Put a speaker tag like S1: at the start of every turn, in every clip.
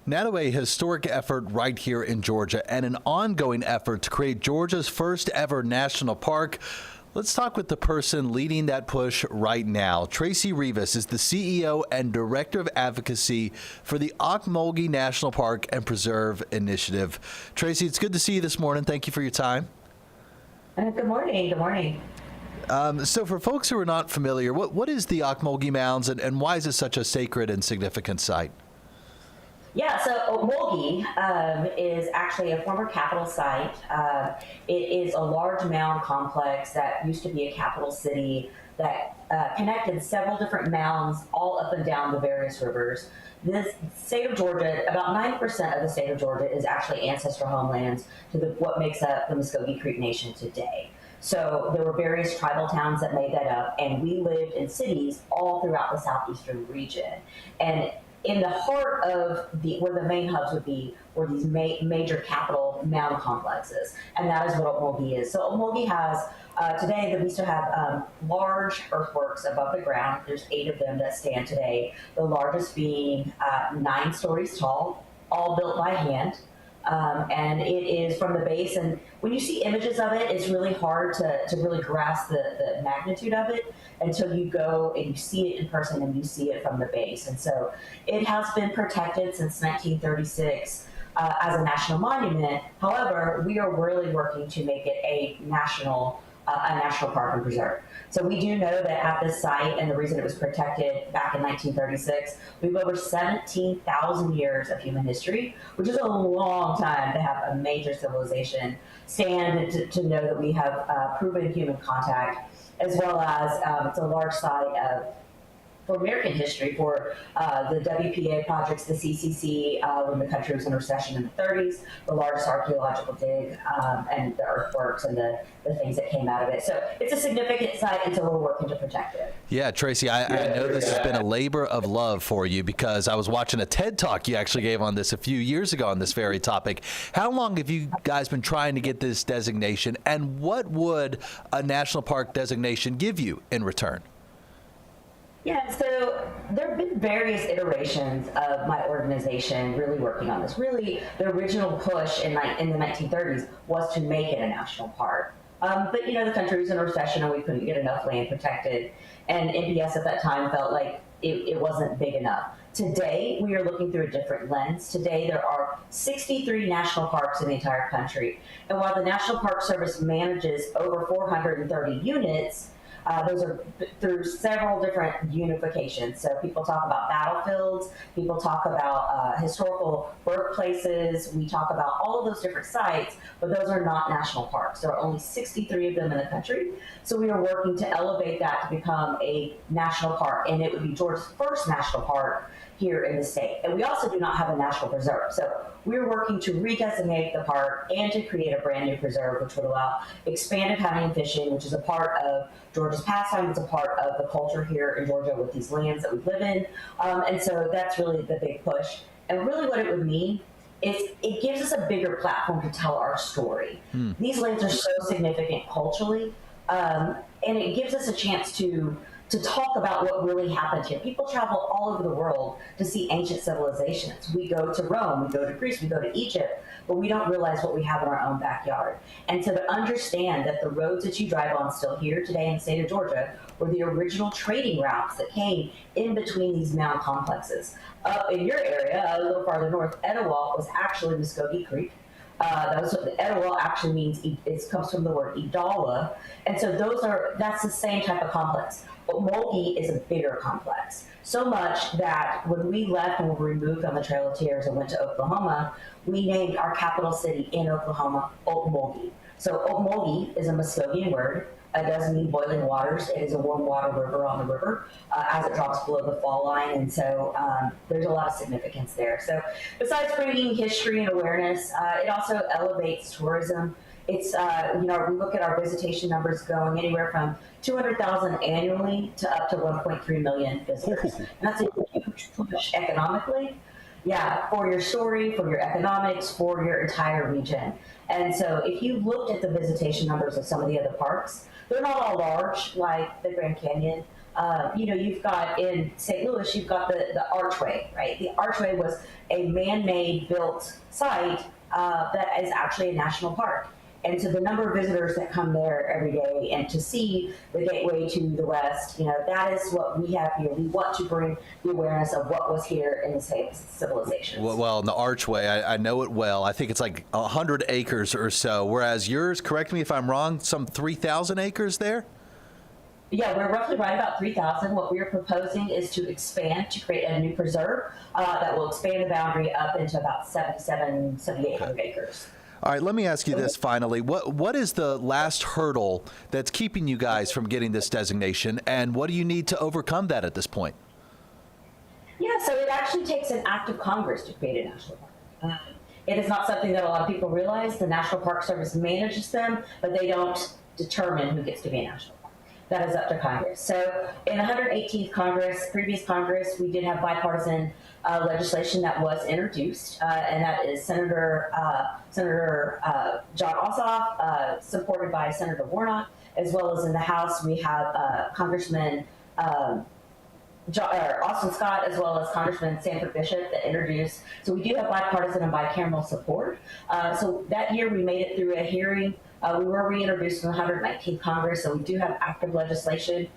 S1: Now a historic effort right here in Georgia and an ongoing effort to create Georgia's first ever national park. Let's talk with the person leading that push right now. Tracy Rivas is the CEO and Director of Advocacy for the Ocmulgee National Park and Preserve Initiative. Tracy, it's good to see you this morning. Thank you for your time.
S2: Good morning. Good morning.
S1: So for folks who are not familiar, what is the Ocmulgee Mounds and why is it such a sacred and significant site?
S2: Yeah, so Ocmulgee is actually a former capital site. It is a large mound complex that used to be a capital city that connected several different mounds all up and down the various rivers. The state of Georgia, about 90% of the state of Georgia is actually ancestral homelands to what makes up the Muscogee Creek Nation today. So there were various tribal towns that made that up, and we lived in cities all throughout the southeastern region. And in the heart of where the main hubs would be were these major capital mound complexes, and that is what Ocmulgee is. So Ocmulgee has, today we still have large earthworks above the ground. There's 8 of them that stand today, the largest being 9 stories tall, all built by hand. And it is from the base, and when you see images of it, it's really hard to really grasp the magnitude of it until you go and you see it in person and you see it from the base. And so it has been protected since 1936 as a national monument. However, we are really working to make it a national park and preserve. So we do know that at this site, and the reason it was protected back in 1936, we have over 17,000 years of human history, which is a long time to have a major civilization stand to know that we have proven human contact, as well as it's a large site for American history, for the WPA projects, the CCC, when the country was in recession in the 30s, the largest archaeological dig, and the earthworks and the things that came out of it. So it's a significant site, and so we're working to protect it.
S1: Yeah, Tracy, I know this has been a labor of love for you because I was watching a TED Talk you actually gave on this a few years ago on this very topic. How long have you guys been trying to get this designation, and what would a national park designation give you in return?
S2: Yeah, so there have been various iterations of my organization really working on this. Really, the original push in the 1930s was to make it a national park. But, you know, the country was in a recession and we couldn't get enough land protected. And NPS at that time felt like it wasn't big enough. Today, we are looking through a different lens. Today, there are 63 national parks in the entire country. And while the National Park Service manages over 430 units, those are through several different unifications. So people talk about battlefields, people talk about historical birthplaces, we talk about all of those different sites, but those are not national parks. There are only 63 of them in the country. So we are working to elevate that to become a national park, and it would be Georgia's first national park here in the state. And we also do not have a national preserve. So we're working to redesignate the park and to create a brand new preserve, which would allow expanded hunting and fishing, which is a part of Georgia's pastime. It's a part of the culture here in Georgia with these lands that we live in. And so that's really the big push. And really what it would mean is it gives us a bigger platform to tell our story. These lands are so significant culturally, and it gives us a chance to talk about what really happened here. People travel all over the world to see ancient civilizations. We go to Rome, we go to Greece, we go to Egypt, but we don't realize what we have in our own backyard. And so to understand that the roads that you drive on still here today in the state of Georgia were the original trading routes that came in between these mound complexes. Up in your area, a little farther north, Etowah was actually Muscogee Creek. The Etowah actually means, it comes from the word Idala. And so that's the same type of complex. But Ocmulgee is a bigger complex. So much that when we left and were removed on the Trail of Tears and went to Oklahoma, we named our capital city in Oklahoma Ocmulgee. So Ocmulgee is a Muscogean word. It does mean boiling waters. It is a warm water river on the river as it drops below the fall line. And so there's a lot of significance there. So besides bringing history and awareness, it also elevates tourism. It's, we look at our visitation numbers going anywhere from 200,000 annually to up to 1.3 million visitors. And that's a huge push economically. Yeah, for your story, for your economics, for your entire region. And so if you looked at the visitation numbers of some of the other parks, they're not all large like the Grand Canyon, You've got in St. Louis, you've got the Archway, right? The Archway was a man-made built site that is actually a national park. And so the number of visitors that come there every day and to see the gateway to the West, that is what we have here. We want to bring the awareness of what was here in the civilizations.
S1: Well, in the Archway, I know it well. I think it's like 100 acres or so, whereas yours, correct me if I'm wrong, some 3,000 acres there?
S2: Yeah, we're roughly right about 3,000. What we're proposing is to expand to create a new preserve that will expand the boundary up into about 7,800 acres.
S1: All right, let me ask you this finally. What is the last hurdle that's keeping you guys from getting this designation, and what do you need to overcome that at this point?
S2: Yeah, so it actually takes an act of Congress to create a national park. It is not something that a lot of people realize. The National Park Service manages them, but they don't determine who gets to be a national park. That is up to Congress. So in the 118th Congress, previous Congress, we did have bipartisan legislation that was introduced, and that is Senator John Ossoff, supported by Senator Warnock, as well as in the House we have Congressman Austin Scott, as well as Congressman Sanford Bishop that introduced. So we do have bipartisan and bicameral support. So that year we made it through a hearing. We were reintroduced in the 119th Congress, so we do have active legislation.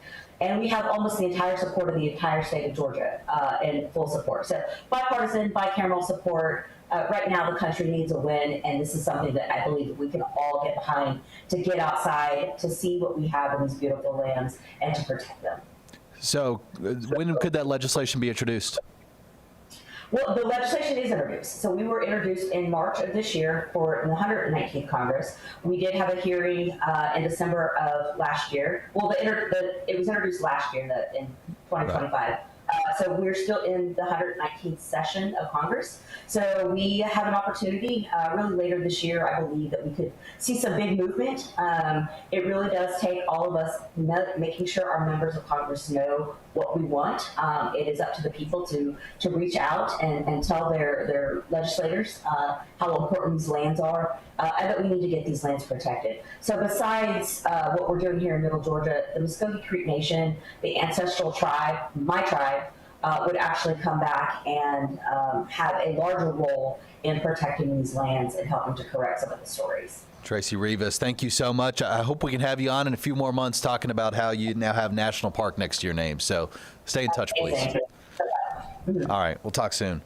S2: And we have almost the entire support of the entire state of Georgia in full support. So bipartisan, bicameral support. Right now the country needs a win, and this is something that I believe that we can all get behind to get outside, to see what we have in these beautiful lands, and to protect them.
S1: So when could that legislation be introduced?
S2: Well, the legislation is introduced. So we were introduced in March of this year for the 119th Congress. We did have a hearing in December of last year. Well, it was introduced last year in 2025. Right. So we're still in the 119th session of Congress. So we have an opportunity really later this year, I believe, that we could see some big movement. It really does take all of us making sure our members of Congress know what we want. It is up to the people to reach out and tell their legislators how important these lands are, and that we need to get these lands protected. So besides what we're doing here in Middle Georgia, the Muskogee Creek Nation, the ancestral tribe, my tribe, would actually come back and have a larger role in protecting these lands and helping to correct some of the stories.
S1: Tracy Rivas, thank you so much. I hope we can have you on in a few more months talking about how you now have National Park next to your name. So stay in touch, please. All right, we'll talk soon.